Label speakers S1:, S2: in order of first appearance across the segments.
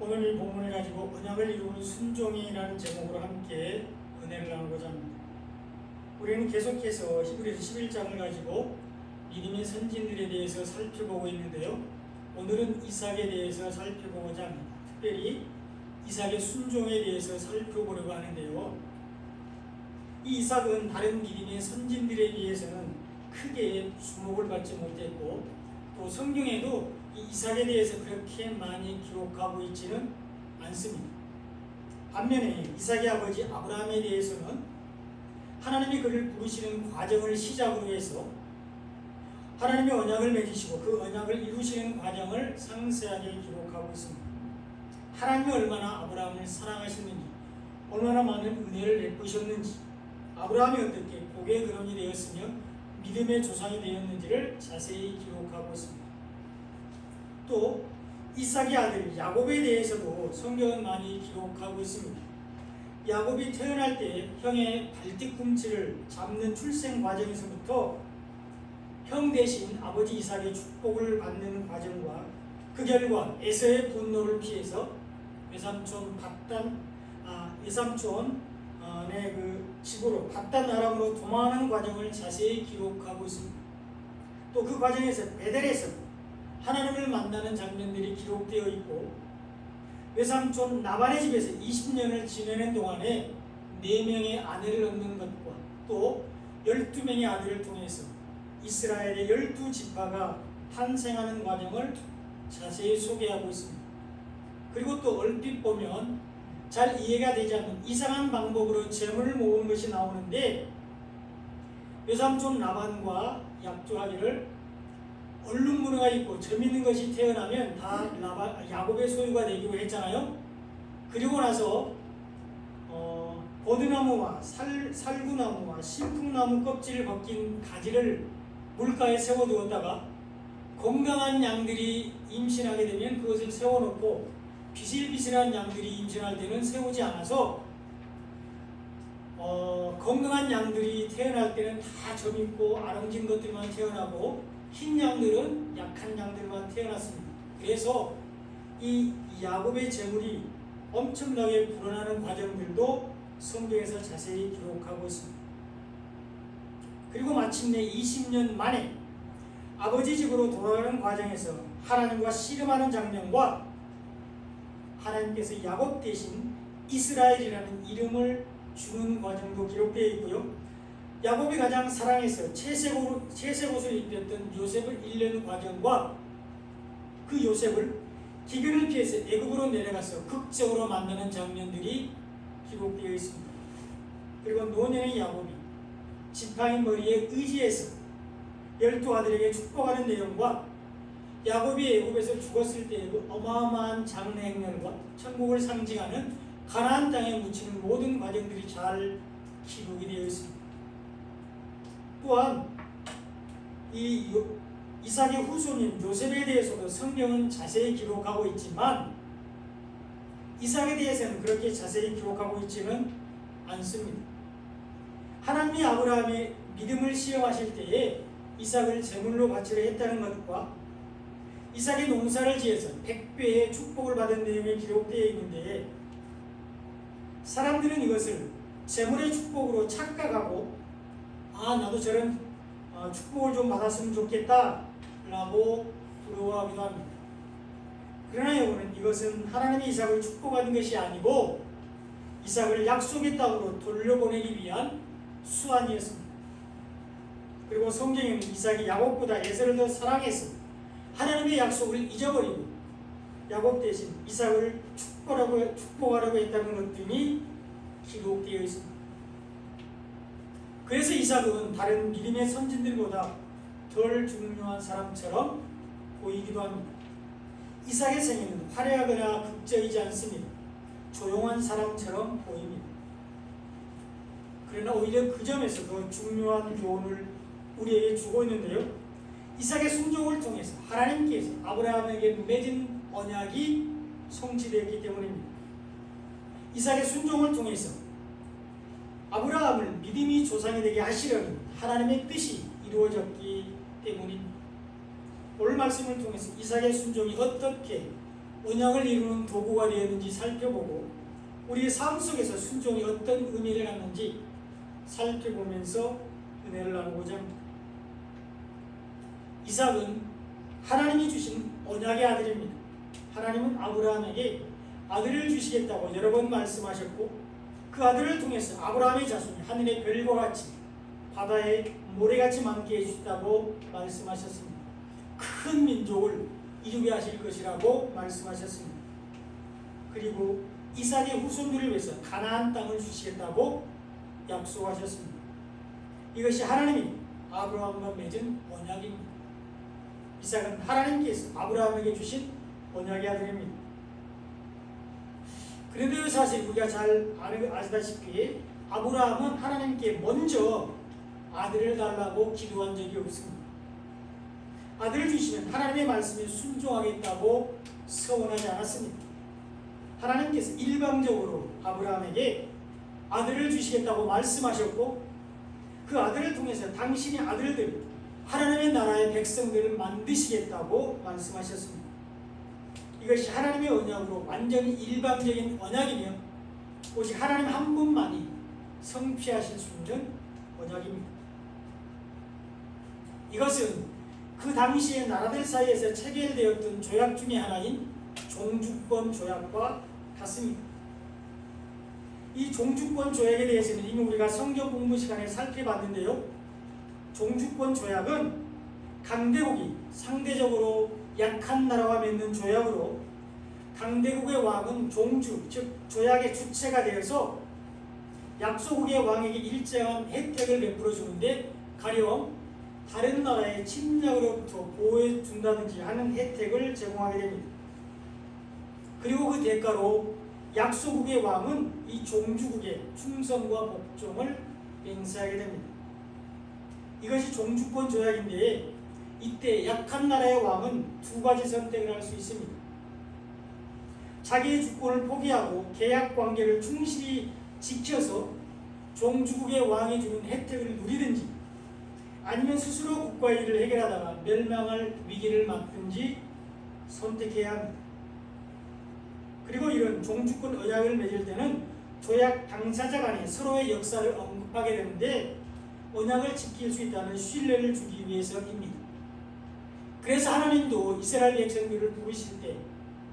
S1: 오늘 이 본문을 가지고 언약을 이루는 순종이라는 제목으로 함께 은혜를 나누고자 합니다. 우리는 계속해서 히브리서 11장을 가지고 믿음의 선진들에 대해서 살펴보고 있는데요. 오늘은 이삭에 대해서 살펴보고자 합니다. 특별히 이삭의 순종에 대해서 살펴보려고 하는데요. 이 이삭은 다른 믿음의 선진들에 비해서는 크게 주목을 받지 못했고, 또 성경에도 이 이삭에 대해서 그렇게 많이 기록하고 있지는 않습니다. 반면에 이삭의 아버지 아브라함에 대해서는 하나님이 그를 부르시는 과정을 시작으로 해서 하나님의 언약을 맺으시고 그 언약을 이루시는 과정을 상세하게 기록하고 있습니다. 하나님이 얼마나 아브라함을 사랑하셨는지, 얼마나 많은 은혜를 베푸셨는지, 아브라함이 어떻게 복의 근원이 되었으며 믿음의 조상이 되었는지를 자세히 기록하고 있습니다. 또 이삭의 아들 야곱에 대해서도 성경은 많이 기록하고 있습니다. 야곱이 태어날 때 형의 발뒤꿈치를 잡는 출생 과정에서부터 형 대신 아버지 이삭의 축복을 받는 과정과 그 결과 에서의 분노를 피해서 외삼촌의 그 집으로 밧단 아람으로 도망하는 과정을 자세히 기록하고 있습니다. 또 그 과정에서 베델에서 하나님을 만나는 장면들이 기록되어 있고, 외삼촌 나반의 집에서 20년을 지내는 동안에 4명의 아내를 얻는 것과 또 12명의 아들을 통해서 이스라엘의 12지파가 탄생하는 과정을 자세히 소개하고 있습니다. 그리고 또 얼핏 보면 잘 이해가 되지 않는 이상한 방법으로 재물을 모은 것이 나오는데, 외삼촌 나반과 약조하기를 얼룩 무늬가 있고 점 있는 것이 태어나면 다 야곱의 소유가 되기로 했잖아요. 그리고 나서 버드나무와 살구나무와 신풍나무 껍질을 벗긴 가지를 물가에 세워두었다가 건강한 양들이 임신하게 되면 그것을 세워놓고 비실비실한 양들이 임신할 때는 세우지 않아서 건강한 양들이 태어날 때는 다 점 있고 아름진 것들만 태어나고 흰 양들은 약한 양들만 태어났습니다. 그래서 이 야곱의 재물이 엄청나게 불어나는 과정들도 성경에서 자세히 기록하고 있습니다. 그리고 마침내 20년 만에 아버지 집으로 돌아가는 과정에서 하나님과 씨름하는 장면과 하나님께서 야곱 대신 이스라엘이라는 이름을 주는 과정도 기록되어 있고요. 야곱이 가장 사랑해서 채색 옷을 입혔던 요셉을 잃는 과정과 그 요셉을 기근을 피해서 애굽으로 내려가서 극적으로 만나는 장면들이 기록되어 있습니다. 그리고 노년의 야곱이 지팡이 머리에 의지해서 12아들에게 축복하는 내용과 야곱이 애굽에서 죽었을 때의 그 어마어마한 장래 행렬과 천국을 상징하는 가나안 땅에 묻히는 모든 과정들이 잘 기록이 되어 있습니다. 또한 이 이삭의 후손인 요셉에 대해서도 성경은 자세히 기록하고 있지만 이삭에 대해서는 그렇게 자세히 기록하고 있지는 않습니다. 하나님이 아브라함의 믿음을 시험하실 때에 이삭을 제물로 바치려 했다는 것과 이삭이 농사를 지어서 100배의 축복을 받은 내용이 기록되어 있는데, 사람들은 이것을 제물의 축복으로 착각하고 나도 저런 축복을 좀 받았으면 좋겠다 라고 부러워하기도 합니다. 그러나 여러분, 이것은 하나님이 이삭을 축복하는 것이 아니고 이삭을 약속의 땅으로 돌려보내기 위한 수완이었습니다. 그리고 성경에는 이삭이 야곱보다 에서를 더 사랑해서 하나님의 약속을 잊어버리고 야곱 대신 이삭을 축복하라고 했다는 것 등이 기록되어 있습니다. 그래서 이삭은 다른 믿음의 선진들보다 덜 중요한 사람처럼 보이기도 합니다. 이삭의 생애는 화려하거나 극적이지 않습니다. 조용한 사람처럼 보입니다. 그러나 오히려 그 점에서 더 중요한 교훈을 우리에게 주고 있는데요. 이삭의 순종을 통해서 하나님께서 아브라함에게 맺은 언약이 성취되었기 때문입니다. 이삭의 순종을 통해서 아브라함을 믿음의 조상이 되게 하시려는 하나님의 뜻이 이루어졌기 때문입니다. 오늘 말씀을 통해서 이삭의 순종이 어떻게 언약을 이루는 도구가 되었는지 살펴보고 우리의 삶 속에서 순종이 어떤 의미를 갖는지 살펴보면서 은혜를 나누고자 합니다. 이삭은 하나님이 주신 언약의 아들입니다. 하나님은 아브라함에게 아들을 주시겠다고 여러 번 말씀하셨고 그 아들을 통해서 아브라함의 자손이 하늘의 별과 같이 바다의 모래같이 많게 해주셨다고 말씀하셨습니다. 큰 민족을 이루게 하실 것이라고 말씀하셨습니다. 그리고 이삭의 후손들을 위해서 가나안 땅을 주시겠다고 약속하셨습니다. 이것이 하나님이 아브라함과 맺은 언약입니다. 이삭은 하나님께서 아브라함에게 주신 언약의 아들입니다. 그런데 사실 우리가 잘 아시다시피 아브라함은 하나님께 먼저 아들을 달라고 기도한 적이 없습니다. 아들을 주시면 하나님의 말씀에 순종하겠다고 서원하지 않았습니다. 하나님께서 일방적으로 아브라함에게 아들을 주시겠다고 말씀하셨고 그 아들을 통해서 당신의 아들들 하나님의 나라의 백성들을 만드시겠다고 말씀하셨습니다. 이것이 하나님의 언약으로 완전히 일방적인 언약이며 오직 하나님 한 분만이 성취하실 수 있는 언약입니다. 이것은 그 당시의 나라들 사이에서 체결되었던 조약 중에 하나인 종주권 조약과 같습니다. 이 종주권 조약에 대해서는 이미 우리가 성경 공부 시간에 살펴봤는데요. 종주권 조약은 강대국이 상대적으로 약한 나라와 맺는 조약으로 강대국의 왕은 종주, 즉 조약의 주체가 되어서 약소국의 왕에게 일정한 혜택을 베풀어 주는데 가령 다른 나라의 침략으로부터 보호해 준다든지 하는 혜택을 제공하게 됩니다. 그리고 그 대가로 약소국의 왕은 이 종주국의 충성과 복종을 맹세하게 됩니다. 이것이 종주권 조약인데 이때 약한 나라의 왕은 두 가지 선택을 할 수 있습니다. 자기의 주권을 포기하고 계약 관계를 충실히 지켜서 종주국의 왕이 주는 혜택을 누리든지 아니면 스스로 국가 일을 해결하다가 멸망할 위기를 맞든지 선택해야 합니다. 그리고 이런 종주권 언약을 맺을 때는 조약 당사자 간에 서로의 역사를 언급하게 되는데 언약을 지킬 수 있다는 신뢰를 주기 위해서입니다. 그래서 하나님도 이스라엘 백성들을 부르실 때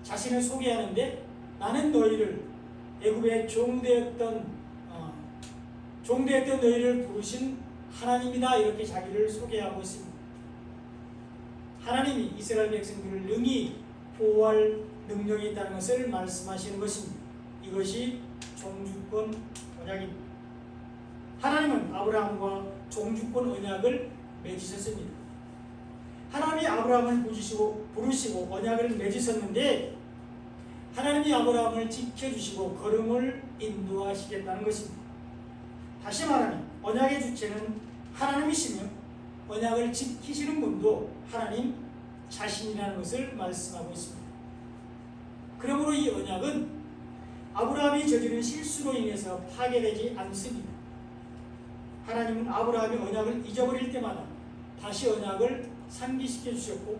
S1: 자신을 소개하는데 나는 너희를 애굽의 종되었던 너희를 부르신 하나님이다 이렇게 자기를 소개하고 있습니다. 하나님이 이스라엘 백성들을 능히 보호할 능력이 있다는 것을 말씀하시는 것입니다. 이것이 종주권 언약입니다. 하나님은 아브라함과 종주권 언약을 맺으셨습니다. 하나님이 아브라함을 부르시고 언약을 맺으셨는데 하나님이 아브라함을 지켜주시고 걸음을 인도하시겠다는 것입니다. 다시 말하면 언약의 주체는 하나님이시며 언약을 지키시는 분도 하나님 자신이라는 것을 말씀하고 있습니다. 그러므로 이 언약은 아브라함이 저지른 실수로 인해서 파괴되지 않습니다. 하나님은 아브라함이 언약을 잊어버릴 때마다 다시 언약을 상기시켜 주셨고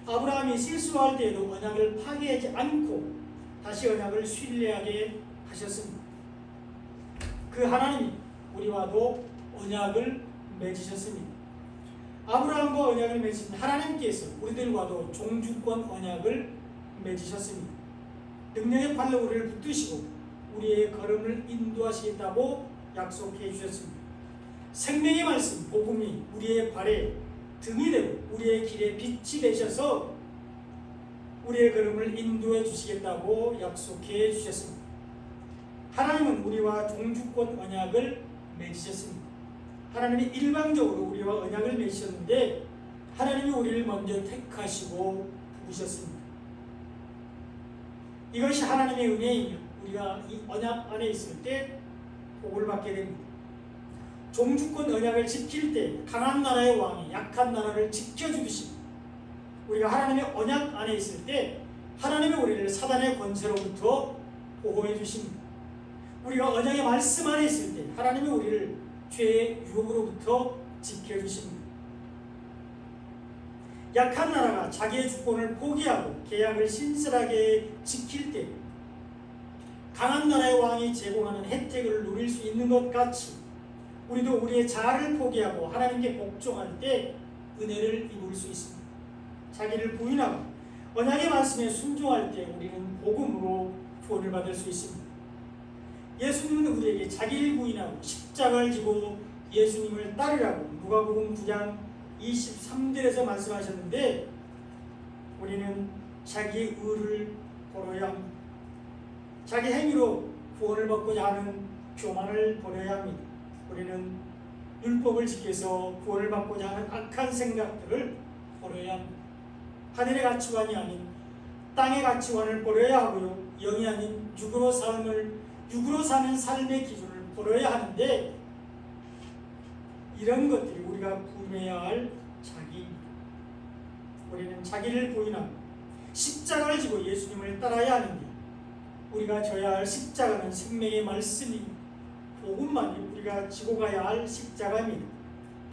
S1: 아브라함이 실수할 때에도 언약을 파괴하지 않고 다시 언약을 신뢰하게 하셨습니다. 그 하나님이 우리와도 언약을 맺으셨습니다. 아브라함과 언약을 맺으신 하나님께서 우리들과도 종주권 언약을 맺으셨습니다. 능력의 팔로 우리를 붙드시고 우리의 걸음을 인도하시겠다고 약속해 주셨습니다. 생명의 말씀, 복음이 우리의 발에 등이 되고 우리의 길에 빛이 되셔서 우리의 걸음을 인도해 주시겠다고 약속해 주셨습니다. 하나님은 우리와 종주권 언약을 맺으셨습니다. 하나님이 일방적으로 우리와 언약을 맺으셨는데 하나님이 우리를 먼저 택하시고 부르셨습니다. 이것이 하나님의 은혜이며 우리가 이 언약 안에 있을 때 복을 받게 됩니다. 종주권 언약을 지킬 때 강한 나라의 왕이 약한 나라를 지켜주듯이 우리가 하나님의 언약 안에 있을 때 하나님의 우리를 사단의 권세로부터 보호해 주십니다. 우리가 언약의 말씀 안에 있을 때 하나님이 우리를 죄의 유혹으로부터 지켜주십니다. 약한 나라가 자기의 주권을 포기하고 계약을 신실하게 지킬 때 강한 나라의 왕이 제공하는 혜택을 누릴 수 있는 것 같이 우리도 우리의 자아를 포기하고 하나님께 복종할 때 은혜를 입을 수 있습니다. 자기를 부인하고 언약의 말씀에 순종할 때 우리는 복음으로 구원을 받을 수 있습니다. 예수님은 우리에게 자기를 부인하고 십자가를 지고 예수님을 따르라고 누가복음 9장 23절에서 말씀하셨는데 우리는 자기의 의를 버려야 합니다. 자기 행위로 구원을 받고자 하는 교만을 버려야 합니다. 우리는 율법을 지켜서 구원을 받고자 하는 악한 생각들을 버려야 합니다. 하늘의 가치관이 아닌 땅의 가치관을 버려야 하고요. 영이 아닌 육으로 사는 삶의 기준을 버려야 하는데 이런 것들이 우리가 부인해야 할 자기입니다. 우리는 자기를 부인하고 십자가를 지고 예수님을 따라야 하는데 우리가 져야 할 십자가는 생명의 말씀입니다. 복음만이 우리가 지고 가야 할 십자가입니다.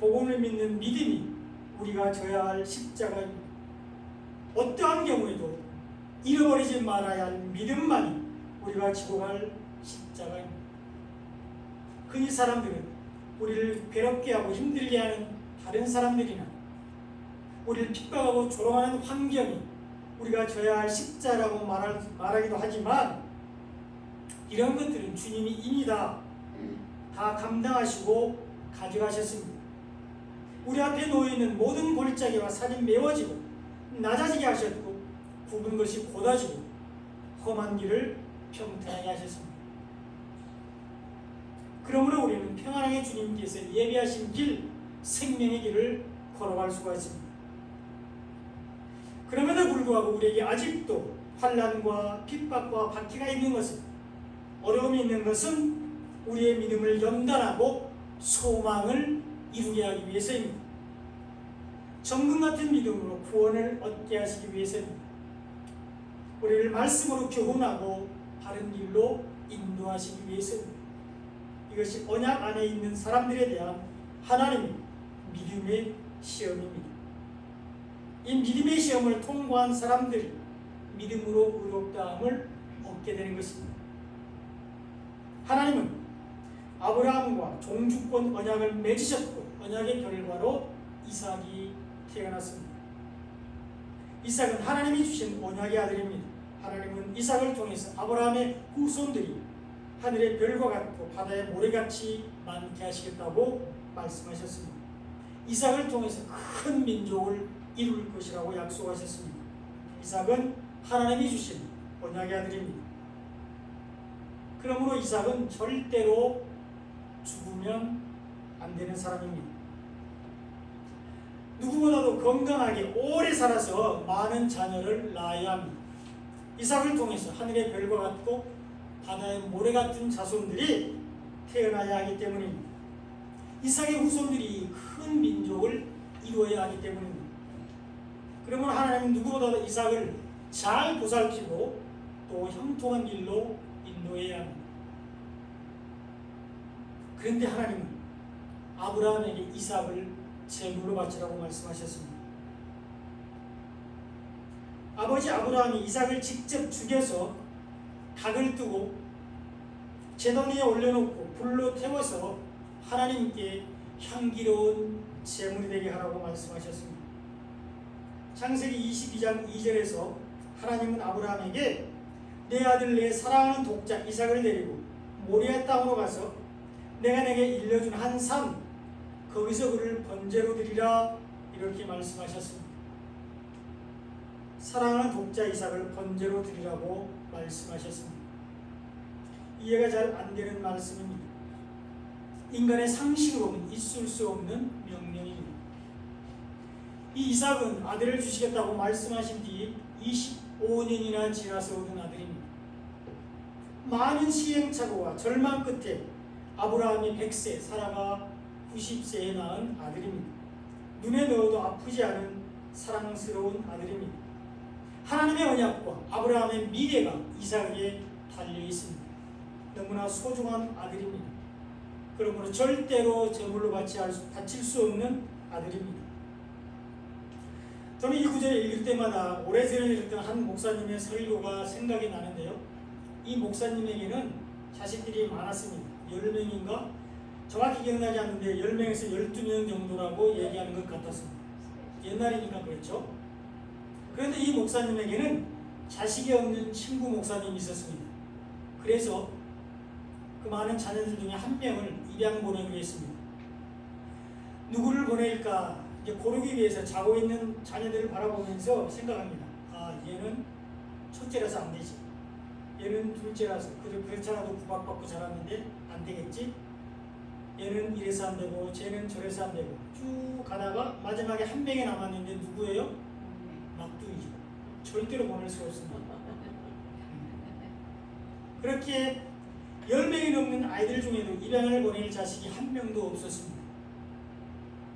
S1: 복음을 믿는 믿음이 우리가 져야 할 십자가입니다. 어떠한 경우에도 잃어버리지 말아야 할 믿음만이 우리가 지고 갈 십자가입니다. 흔히 사람들은 우리를 괴롭게 하고 힘들게 하는 다른 사람들이나 우리를 핍박하고 조롱하는 환경이 우리가 져야 할 십자라고 말하기도 하지만 이런 것들은 주님이 이미 다 감당하시고 가져가셨습니다. 우리 앞에 놓여있는 모든 골짜기와 산이 메워지고 낮아지게 하셨고 굽은 것이 곧아지고 험한 길을 평탄하게 하셨습니다. 그러므로 우리는 평안하게 주님께서 예비하신 길, 생명의 길을 걸어갈 수가 있습니다. 그럼에도 불구하고 우리에게 아직도 환난과 핍박과 박해가 있는 것은, 어려움이 있는 것은 우리의 믿음을 연단하고 소망을 이루게 하기 위해서입니다. 정금 같은 믿음으로 구원을 얻게 하시기 위해서입니다. 우리를 말씀으로 교훈하고 바른 길로 인도하시기 위해서입니다. 이것이 언약 안에 있는 사람들에 대한 하나님의 믿음의 시험입니다. 이 믿음의 시험을 통과한 사람들이 믿음으로 의롭다함을 얻게 되는 것입니다. 하나님은 아브라함과 종주권 언약을 맺으셨고 언약의 결과로 이삭이 태어났습니다. 이삭은 하나님이 주신 언약의 아들입니다. 하나님은 이삭을 통해서 아브라함의 후손들이 하늘의 별과 같고 바다의 모래같이 많게 하시겠다고 말씀하셨습니다. 이삭을 통해서 큰 민족을 이룰 것이라고 약속하셨습니다. 이삭은 하나님이 주신 언약의 아들입니다. 그러므로 이삭은 절대로 죽으면 안 되는 사람입니다. 누구보다도 건강하게 오래 살아서 많은 자녀를 낳아야 합니다. 이삭을 통해서 하늘의 별과 같고 바다의 모래 같은 자손들이 태어나야 하기 때문입니다. 이삭의 후손들이 큰 민족을 이루어야 하기 때문입니다. 그러므로 하나님은 누구보다도 이삭을 잘 보살피고 또 형통한 길로 인도해야 합니다. 그런데 하나님은 아브라함에게 이삭을 제물로 바치라고 말씀하셨습니다. 아버지 아브라함이 이삭을 직접 죽여서 닭을 뜨고 제단 위에 올려놓고 불로 태워서 하나님께 향기로운 제물이 되게 하라고 말씀하셨습니다. 창세기 22장 2절에서 하나님은 아브라함에게 내 아들 내 사랑하는 독자 이삭을 데리고 모리아 땅으로 가서 내가 내게 일러준 한 산 거기서 그를 번제로 드리라 이렇게 말씀하셨습니다. 사랑하는 독자 이삭을 번제로 드리라고 말씀하셨습니다. 이해가 잘 안 되는 말씀입니다. 인간의 상식으로는 있을 수 없는 명령입니다. 이 이삭은 아들을 주시겠다고 말씀하신 뒤 25년이나 지나서 얻은 아들입니다. 많은 시행착오와 절망 끝에 아브라함이 100세, 사라가 90세에 낳은 아들입니다. 눈에 넣어도 아프지 않은 사랑스러운 아들입니다. 하나님의 언약과 아브라함의 미래가 이삭에게 달려 있습니다. 너무나 소중한 아들입니다. 그러므로 절대로 제물로 바칠 수 없는 아들입니다. 저는 이 구절을 읽을 때마다 오래전에 읽었던 한 목사님의 설교가 생각이 나는데요. 이 목사님에게는 자식들이 많았습니다. 10명인가? 정확히 기억나지 않는데 10명에서 12명 정도라고 얘기하는 것 같았습니다. 옛날이니까 그랬죠. 그런데 이 목사님에게는 자식이 없는 친구 목사님이 있었습니다. 그래서 그 많은 자녀들 중에 한 명을 입양 보내기로 했습니다. 누구를 보낼까 이제 고르기 위해서 자고 있는 자녀들을 바라보면서 생각합니다. 아, 얘는 첫째라서 안 되지. 얘는 둘째라서 그렇잖아도 구박받고 자랐는데 안 되겠지. 얘는 이래서 안 되고 쟤는 저래서 안 되고 쭉 가다가 마지막에 한 명이 남았는데 누구예요? 막둥이죠. 절대로 보낼 수 없습니다. 그렇게 10명이 넘는 아이들 중에도 입양을 보낼 자식이 한 명도 없었습니다.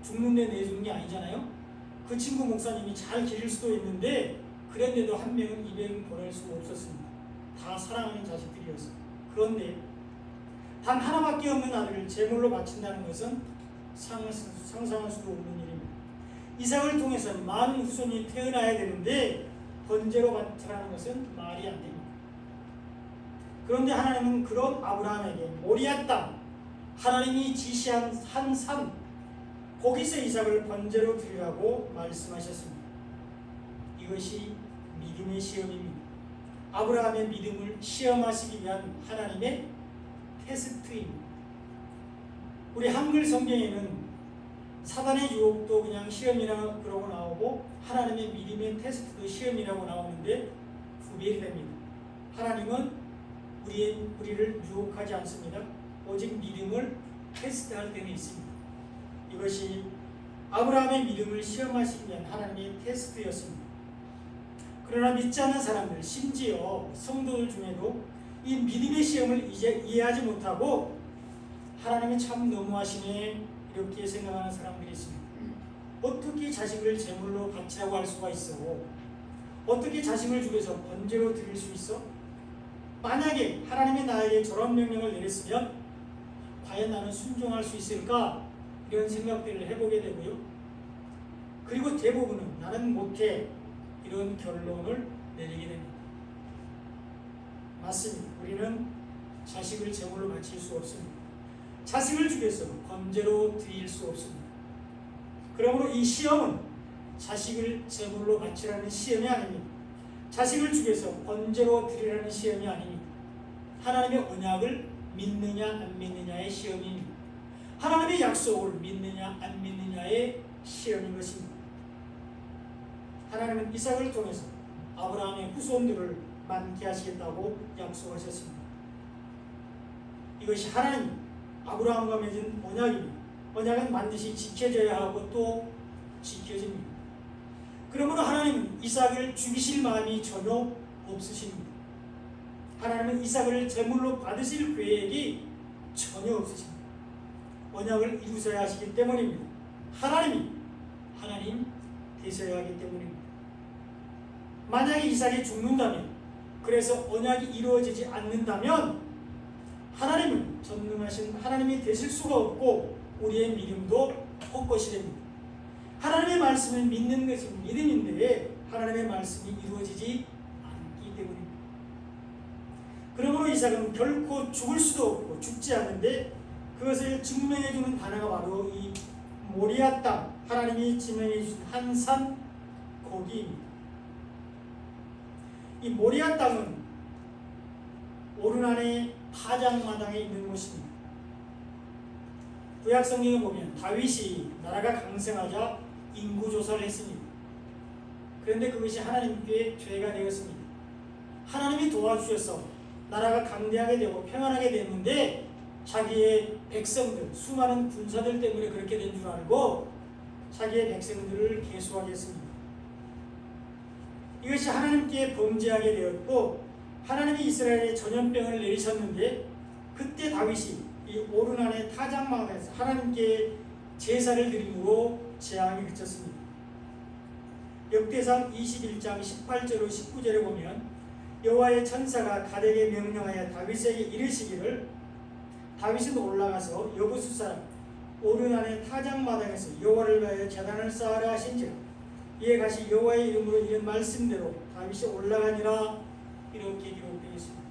S1: 죽는데 내주는 게 아니잖아요. 그 친구 목사님이 잘 기를 수도 있는데 그런데도 한 명은 입양 보낼 수가 없었습니다. 다 사랑하는 자식들이었어요. 그런데 단 하나밖에 없는 아들을 제물로 바친다는 것은 상상할 수도 없는 일입니다. 이삭을 통해서 많은 후손이 태어나야 되는데 번제로 바치라는 것은 말이 안 됩니다. 그런데 하나님은 그런 아브라함에게 모리아 땅, 하나님이 지시한 한 산, 거기서 이삭을 번제로 드리라고 말씀하셨습니다. 이것이 믿음의 시험입니다. 아브라함의 믿음을 시험하시기 위한 하나님의 테스트입니다. 우리 한글 성경에는 사단의 유혹도 그냥 시험이라고 그러고 나오고 하나님의 믿음의 테스트도 시험이라고 나오는데 구별이 됩니다. 하나님은 우리를 유혹하지 않습니다. 오직 믿음을 테스트할 때는 있습니다. 이것이 아브라함의 믿음을 시험하시기 위한 하나님의 테스트였습니다. 그러나 믿지 않는 사람들, 심지어 성도들 중에도 이 믿음의 시험을 이제 이해하지 못하고 하나님이 참 너무하시네 이렇게 생각하는 사람들이 있습니다. 어떻게 자식을 제물로 바치라고 할 수가 있어? 어떻게 자식을 죽여서 번제로 드릴 수 있어? 만약에 하나님이 나에게 저런 명령을 내렸으면 과연 나는 순종할 수 있을까? 이런 생각들을 해보게 되고요. 그리고 대부분은 나는 못해 이런 결론을 내리게 됩니다. 맞습니다. 우리는 자식을 제물로 바칠 수 없습니다. 자식을 죽여서 번제로 드릴 수 없습니다. 그러므로 이 시험은 자식을 제물로 바치라는 시험이 아닙니다. 자식을 죽여서 번제로 드리라는 시험이 아닙니다. 하나님의 언약을 믿느냐 안 믿느냐의 시험입니다. 하나님의 약속을 믿느냐 안 믿느냐의 시험인 것입니다. 하나님은 이삭을 통해서 아브라함의 후손들을 많게 하시겠다고 약속하셨습니다. 이것이 하나님 아브라함과 맺은 언약입니다. 언약은 반드시 지켜져야 하고 또 지켜집니다. 그러므로 하나님은 이삭을 죽이실 마음이 전혀 없으십니다. 하나님은 이삭을 제물로 받으실 계획이 전혀 없으십니다. 언약을 이루셔야 하시기 때문입니다. 하나님 되셔야 하기 때문입니다. 만약에 이삭이 죽는다면, 그래서 언약이 이루어지지 않는다면 하나님은 전능하신 하나님이 되실 수가 없고 우리의 믿음도 헛것이 됩니다. 하나님의 말씀을 믿는 것은 믿음인데 하나님의 말씀이 이루어지지 않기 때문입니다. 그러므로 이삭은 결코 죽을 수도 없고 죽지 않는데 그것을 증명해주는 단어가 바로 이 모리아 땅, 하나님이 지명해주신 한 산 거기입니다. 이 모리아 땅은 오르난의 타작마당에 있는 곳입니다. 구약 성경에 보면 다윗이 나라가 강盛하자 인구조사를 했습니다. 그런데 그것이 하나님께 죄가 되었습니다. 하나님이 도와주셔서 나라가 강대하게 되고 평안하게 됐는데 자기의 백성들, 수많은 군사들 때문에 그렇게 된 줄 알고 자기의 백성들을 계수하게 했습니다. 이것이 하나님께 범죄하게 되었고 하나님이 이스라엘에 전염병을 내리셨는데 그때 다윗이 이 오르난의 타작마당에서 하나님께 제사를 드림으로 재앙이 그쳤습니다. 역대상 21장 18절로 19절에 보면 여호와의 천사가 가덱에 명령하여 다윗에게 이르시기를 다윗은 올라가서 여부수 사람 오르난의 타작마당에서 여호와를 위하여 제단을 쌓으라 하신지라 이에 가시 여호와의 이름으로 이런 말씀대로 다윗이 올라가니라 이렇게 기록되어 있습니다.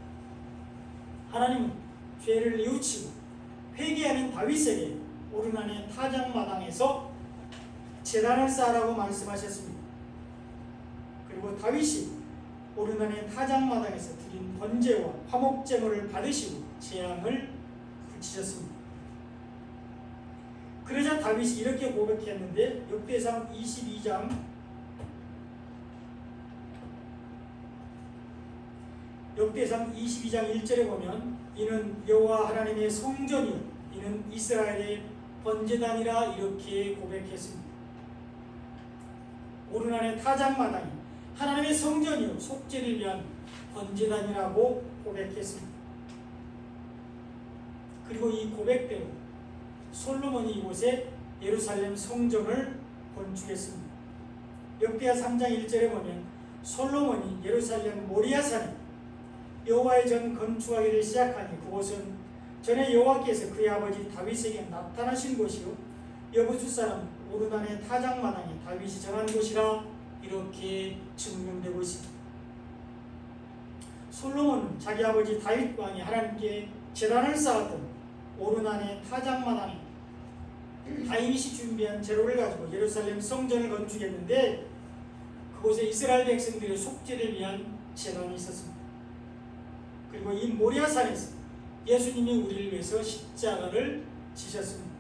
S1: 하나님은 죄를 뉘우치고 회개하는 다윗에게 오르난의 타작마당에서 제단을 쌓으라고 말씀하셨습니다. 그리고 다윗이 오르난의 타작마당에서 드린 번제와 화목제물을 받으시고 재앙을 붙이셨습니다. 그러자 다윗이 이렇게 고백했는데 역대상 22장 1절에 보면 이는 여호와 하나님의 성전이요 이는 이스라엘의 번제단이라 이렇게 고백했습니다. 오르난의 타작마당이 하나님의 성전이요 속죄를 위한 번제단이라고 고백했습니다. 그리고 이 고백대로 솔로몬이 이곳에 예루살렘 성전을 건축했습니다. 역대하 3장 1절에 보면 솔로몬이 예루살렘 모리아산에 여호와의 전 건축하기를 시작하니 그곳은 전에 여호와께서 그의 아버지 다윗에게 나타나신 곳이요 여부수 사람 오르난의 타작마당에 다윗이 정한 곳이라 이렇게 증명되고 있습니다. 솔로몬은 자기 아버지 다윗 왕이 하나님께 제단을 쌓았던 오르난의 타작마당에 다윗이 준비한 재료를 가지고 예루살렘 성전을 건축했는데 그곳에 이스라엘 백성들의 속죄를 위한 제단이 있었습니다. 그리고 이 모리아산에서 예수님이 우리를 위해서 십자가를 지셨습니다.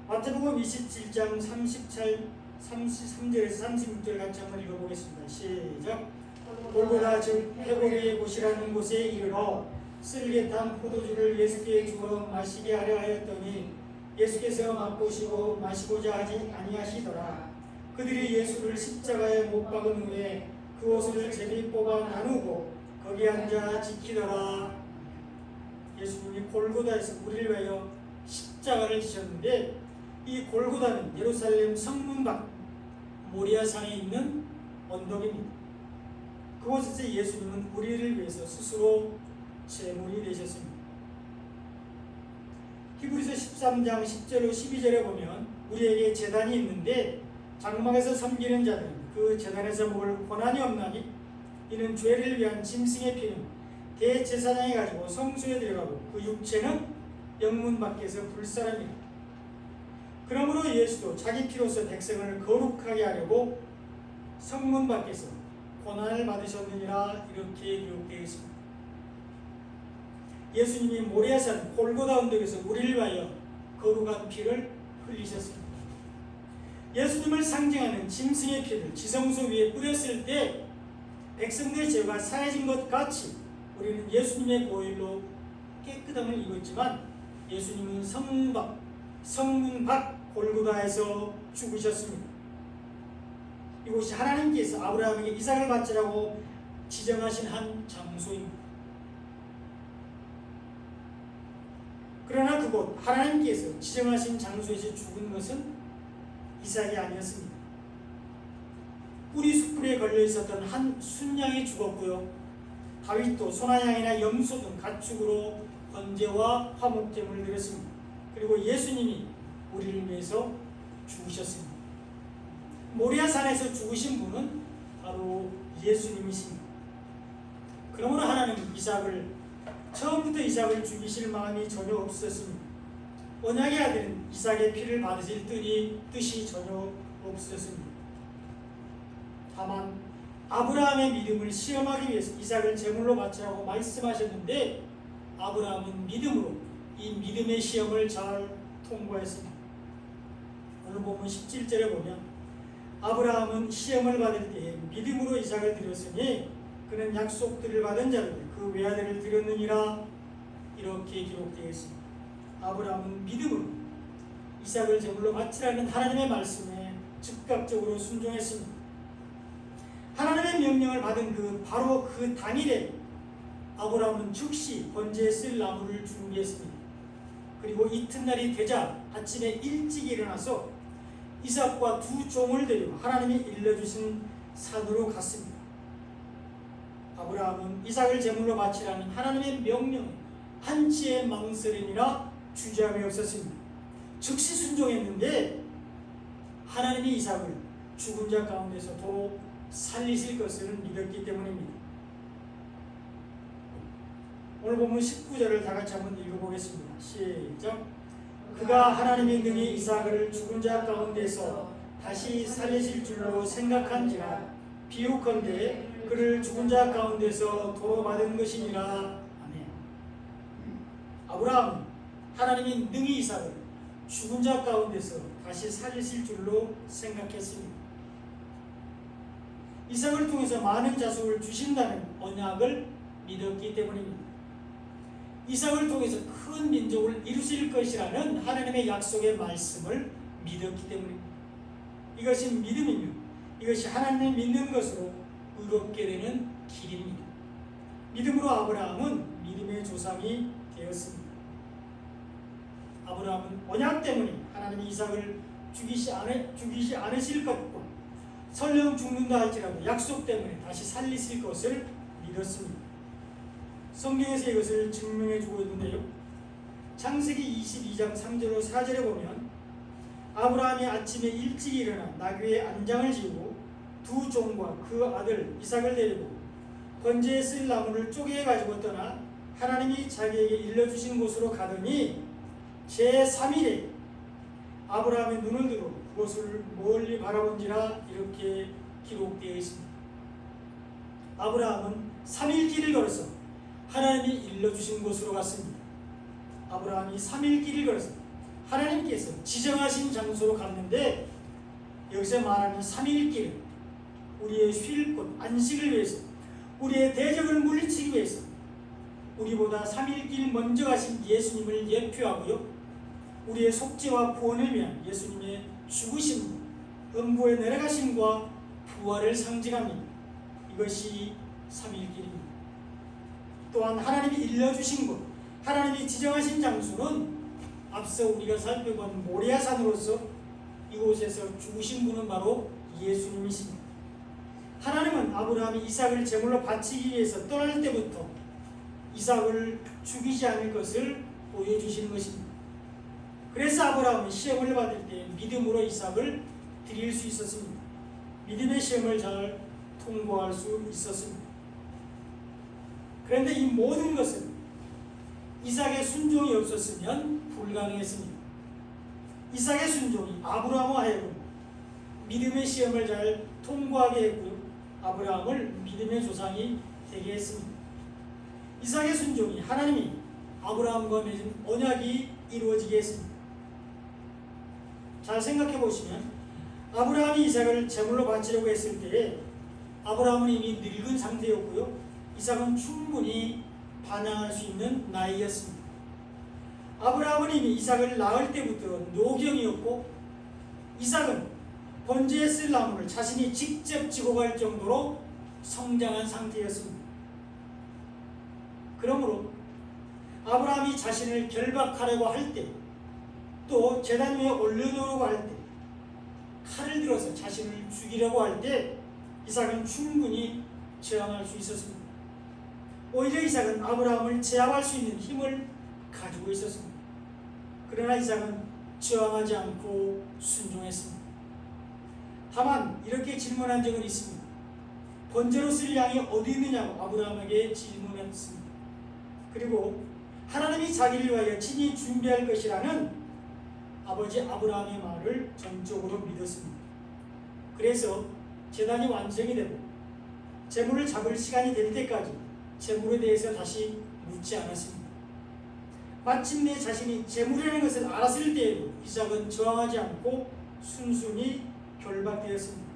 S1: 마태복음 27장 33절에서 36절 같이 한번 읽어보겠습니다. 시작. 골고다 즉 회고리의 곳이라는 곳에 이르러 쓸개탄 포도주를 예수께 주어 마시게 하려 하였더니 예수께서 맛보시고 마시고자 하지 아니하시더라. 그들이 예수를 십자가에 못 박은 후에 그 옷을 제비 뽑아 나누고 거기 앉아 지키더라. 예수님이 골고다에서 우리를 위하여 십자가를 지셨는데 이 골고다는 예루살렘 성문 밖 모리아산에 있는 언덕입니다. 그곳에서 예수님은 우리를 위해서 스스로 제물이 되셨습니다. 히브리서 13장 10절로 12절에 보면 우리에게 제단이 있는데 장막에서 섬기는 자들은 그 제단에서 먹을 권한이 없나니 이는 죄를 위한 짐승의 피는 대제사장이 가지고 성소에 들어가고 그 육체는 영문 밖에서 불사릅니다. 그러므로 예수도 자기 피로서 백성을 거룩하게 하려고 성문 밖에서 고난을 받으셨느니라 이렇게 기록되어 있습니다. 예수님이 모리아산 골고다 언덕에서 우리를 위하여 거룩한 피를 흘리셨습니다. 예수님을 상징하는 짐승의 피를 지성소 위에 뿌렸을 때 백성들의 죄가 사해진 것 같이 우리는 예수님의 보혈로 깨끗함을 입었지만 예수님은 성문 밖 골고다에서 죽으셨습니다. 이곳이 하나님께서 아브라함에게 이삭을 바치라고 지정하신 한 장소입니다. 그러나 그곳 하나님께서 지정하신 장소에서 죽은 것은 이삭이 아니었습니다. 뿌리 숯불에 걸려 있었던 한 순양이 죽었고요. 다윗도 소나양이나 염소 등 가축으로 번제와 화목제물을 드렸습니다. 그리고 예수님이 우리를 위해서 죽으셨습니다. 모리아산에서 죽으신 분은 바로 예수님이십니다. 그러므로 하나님은 처음부터 이삭을 죽이실 마음이 전혀 없었습니다. 언약의 아들은 이삭의 피를 받으실 뜻이 전혀 없었습니다. 다만 아브라함의 믿음을 시험하기 위해서 이삭을 제물로 바치라고 말씀하셨는데 아브라함은 믿음으로 이 믿음의 시험을 잘 통과했습니다. 오늘 본문 17절에 보면 아브라함은 시험을 받을 때에 믿음으로 이삭을 드렸으니 그는 약속들을 받은 자를 그 외아들을 드렸느니라 이렇게 기록되어 있습니다. 아브라함은 믿음으로 이삭을 제물로 바치라는 하나님의 말씀에 즉각적으로 순종했습니다. 하나님의 명령을 받은 바로 그 당일에 아브라함은 즉시 번제에 쓸 나무를 준비했습니다. 그리고 이튿날이 되자 아침에 일찍 일어나서 이삭과 두 종을 데리고 하나님이 일러주신 산으로 갔습니다. 아브라함은 이삭을 제물로 바치라는 하나님의 명령 한치의 망설임이나 주저함이 없었습니다. 즉시 순종했는데 하나님이 이삭을 죽은 자 가운데서 도로 살리실 것을 믿었기 때문입니다. 오늘 본문 19절을 다 같이 한번 읽어보겠습니다. 시작. 그가 하나님이 능히 이삭을 죽은 자 가운데서 다시 살리실 줄로 생각한지라 비유컨대 그를 죽은 자 가운데서 도로 받은 것이니라. 아멘. 아브라함 하나님이 능히 이삭을 죽은 자 가운데서 다시 살리실 줄로 생각했습니다. 이삭을 통해서 많은 자손을 주신다는 언약을 믿었기 때문입니다. 이삭을 통해서 큰 민족을 이루실 것이라는 하나님의 약속의 말씀을 믿었기 때문입니다. 이것이 믿음이며 이것이 하나님을 믿는 것으로 의롭게 되는 길입니다. 믿음으로 아브라함은 믿음의 조상이 되었습니다. 아브라함은 언약 때문에 하나님이 이삭을 죽이지 않으실 것과 설령 죽는다 할지라도 약속 때문에 다시 살리실 것을 믿었습니다. 성경에서 이것을 증명해 주고 있는데요. 창세기 22장 3절로 4절에 보면 아브라함이 아침에 일찍 일어나 나귀의 안장을 지우고 두 종과 그 아들 이삭을 데리고 번제에 쓸 나무를 쪼개 가지고 떠나 하나님이 자기에게 일러주신 곳으로 가더니 제3일에 아브라함의 눈을 들어 그것을 멀리 바라본지라 이렇게 기록되어 있습니다. 아브라함은 3일 길을 걸어서 하나님이 일러주신 곳으로 갔습니다. 아브라함이 3일 길을 걸어서 하나님께서 지정하신 장소로 갔는데 여기서 말하는 3일 길, 우리의 쉴 곳, 안식을 위해서, 우리의 대적을 물리치기 위해서 우리보다 3일 길 먼저 가신 예수님을 예표하고요, 우리의 속죄와 구원을 위한 예수님의 죽으심, 음부에 내려가심과 부활을 상징합니다. 이것이 3일 길입니다. 또한 하나님이 일러주신 곳, 하나님이 지정하신 장소는 앞서 우리가 살펴본 모리아산으로서 이곳에서 죽으신 분은 바로 예수님이십니다. 하나님은 아브라함이 이삭을 제물로 바치기 위해서 떠날 때부터 이삭을 죽이지 않을 것을 보여주시는 것입니다. 그래서 아브라함은 시험을 받을 때 믿음으로 이삭을 드릴 수 있었습니다. 믿음의 시험을 잘 통과할 수 있었습니다. 그런데 이 모든 것은 이삭의 순종이 없었으면 불가능했습니다. 이삭의 순종이 아브라함과 하여금 믿음의 시험을 잘 통과하게 했고요, 아브라함을 믿음의 조상이 되게 했습니다. 이삭의 순종이 하나님이 아브라함과 맺은 언약이 이루어지게 했습니다. 잘 생각해 보시면 아브라함이 이삭을 제물로 바치려고 했을 때에 아브라함은 이미 늙은 상태였고요, 이삭은 충분히 반항할 수 있는 나이였습니다. 아브라함은 이미 이삭을 낳을 때부터 노경이었고 이삭은 번제에 쓸 나무를 자신이 직접 지고 갈 정도로 성장한 상태였습니다. 그러므로 아브라함이 자신을 결박하려고 할 때, 또 제단 위에 올려놓으려고 할 때, 칼을 들어서 자신을 죽이려고 할 때 이삭은 충분히 저항할 수 있었습니다. 오히려 이삭은 아브라함을 제압할 수 있는 힘을 가지고 있었습니다. 그러나 이삭은 저항하지 않고 순종했습니다. 다만 이렇게 질문한 적은 있습니다. 번제로 쓸 양이 어디 있느냐고 아브라함에게 질문했습니다. 그리고 하나님이 자기를 위하여 친히 준비할 것이라는 아버지 아브라함의 말을 전적으로 믿었습니다. 그래서 제단이 완성이 되고 제물을 잡을 시간이 될 때까지 제물에 대해서 다시 묻지 않았습니다. 마침내 자신이 제물이라는 것을 알았을 때에도 이삭은 저항하지 않고 순순히 결박되었습니다.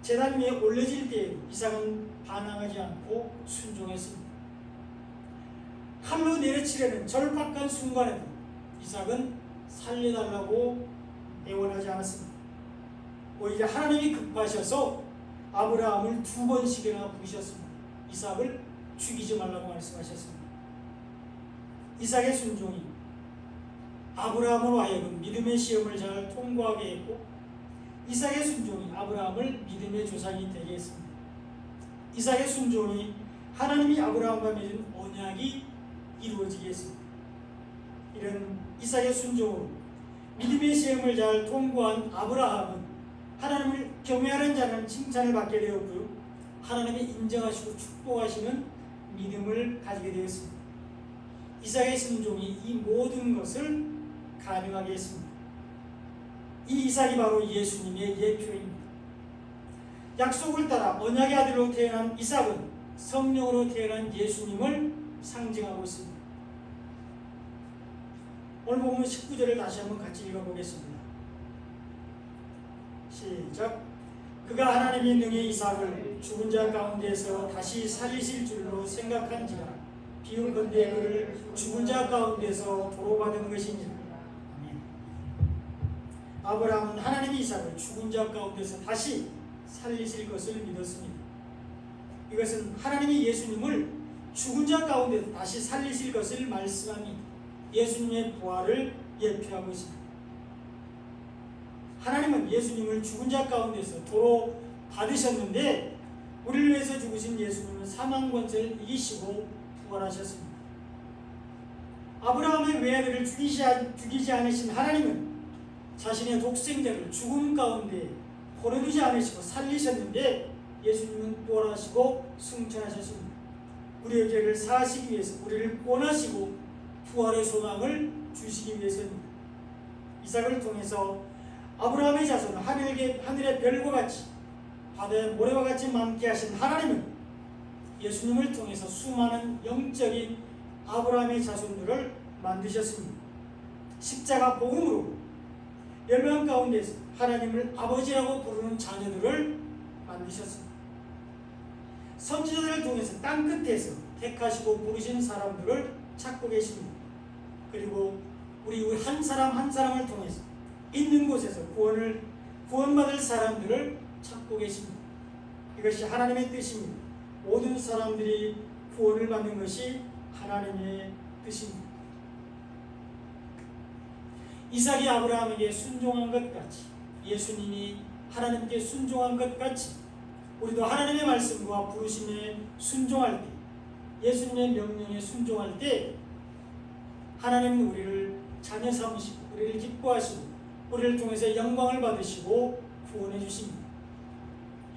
S1: 제단 위에 올려질 때에도 이삭은 반항하지 않고 순종했습니다. 칼로 내려치려는 절박한 순간에도 이삭은 살려달라고 애원하지 않았습니다. 오히려 하나님이 급하셔서 아브라함을 2번씩이나 부르셨습니다. 이삭을 죽이지 말라고 말씀하셨습니다. 이삭의 순종이 아브라함으로 하여금 믿음의 시험을 잘 통과하게 했고, 이삭의 순종이 아브라함을 믿음의 조상이 되게 했습니다. 이삭의 순종이 하나님이 아브라함과 맺은 언약이 이루어지게 했습니다. 이런 이삭의 순종으로 믿음의 시험을 잘 통과한 아브라함은 하나님을 경외하는 자는 칭찬을 받게 되었고요. 하나님이 인정하시고 축복하시는 믿음을 가지게 되었습니다. 이삭의 순종이 이 모든 것을 가능하게 했습니다. 이 이삭이 바로 예수님의 예표입니다. 약속을 따라 언약의 아들로 태어난 이삭은 성령으로 태어난 예수님을 상징하고 있습니다. 오늘 보면 19절을 다시 한번 같이 읽어보겠습니다. 시작. 그가 하나님이 능히 이삭을 죽은 자 가운데서 다시 살리실 줄로 생각한지라 비운건대 그를 죽은 자 가운데서 도로받은 것이니라. 아멘. 아브라함은 하나님이 이삭을 죽은 자 가운데서 다시 살리실 것을 믿었습니다. 이것은 하나님이 예수님을 죽은 자 가운데서 다시 살리실 것을 말씀합니다. 예수님의 부활을 예표하고 있습니다. 하나님은 예수님을 죽은 자 가운데서 도로 받으셨는데 우리를 위해서 죽으신 예수님은 사망 권세를 이기시고 부활하셨습니다. 아브라함의 외아들을 죽이지 않으신 하나님은 자신의 독생자를 죽음 가운데 버려두지 않으시고 살리셨는데 예수님은 부활하시고 승천하셨습니다. 우리의 죄를 사하시기 위해서 우리를 구원하시고 부활의 소망을 주시기 위해서입니다. 이삭을 통해서 아브라함의 자손을 하늘의 별과 같이 바다의 모래와 같이 많게 하신 하나님은 예수님을 통해서 수많은 영적인 아브라함의 자손들을 만드셨습니다. 십자가 복음으로 멸망 가운데서 하나님을 아버지라고 부르는 자녀들을 만드셨습니다. 선지자들을 통해서 땅끝에서 택하시고 부르신 사람들을 찾고 계십니다. 그리고 우리 한 사람 한 사람을 통해서 있는 곳에서 구원받을 사람들을 찾고 계십니다. 이것이 하나님의 뜻입니다. 모든 사람들이 구원을 받는 것이 하나님의 뜻입니다. 이삭이 아브라함에게 순종한 것 같이 예수님이 하나님께 순종한 것 같이 우리도 하나님의 말씀과 부르심에 순종할 때 예수님의 명령에 순종할 때 하나님은 우리를 자녀 삼으시고 우리를 기뻐하시고 우리를 통해서 영광을 받으시고 구원해 주십니다.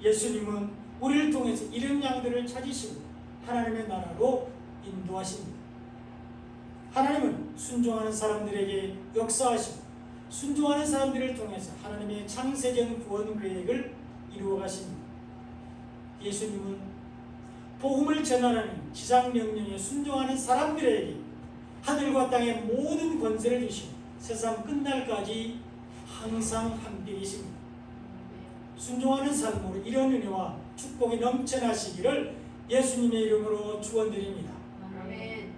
S1: 예수님은 우리를 통해서 잃은 양들을 찾으시고 하나님의 나라로 인도하십니다. 하나님은 순종하는 사람들에게 역사하시고 순종하는 사람들을 통해서 하나님의 창세전 구원 계획을 이루어 가십니다. 예수님은 복음을 전하라는 지상 명령에 순종하는 사람들에게 하늘과 땅의 모든 권세를 주시고 세상 끝날까지 항상 함께 계십니다. 순종하는 삶으로 이런 은혜와 축복이 넘쳐나시기를 예수님의 이름으로 축원드립니다.
S2: 아멘.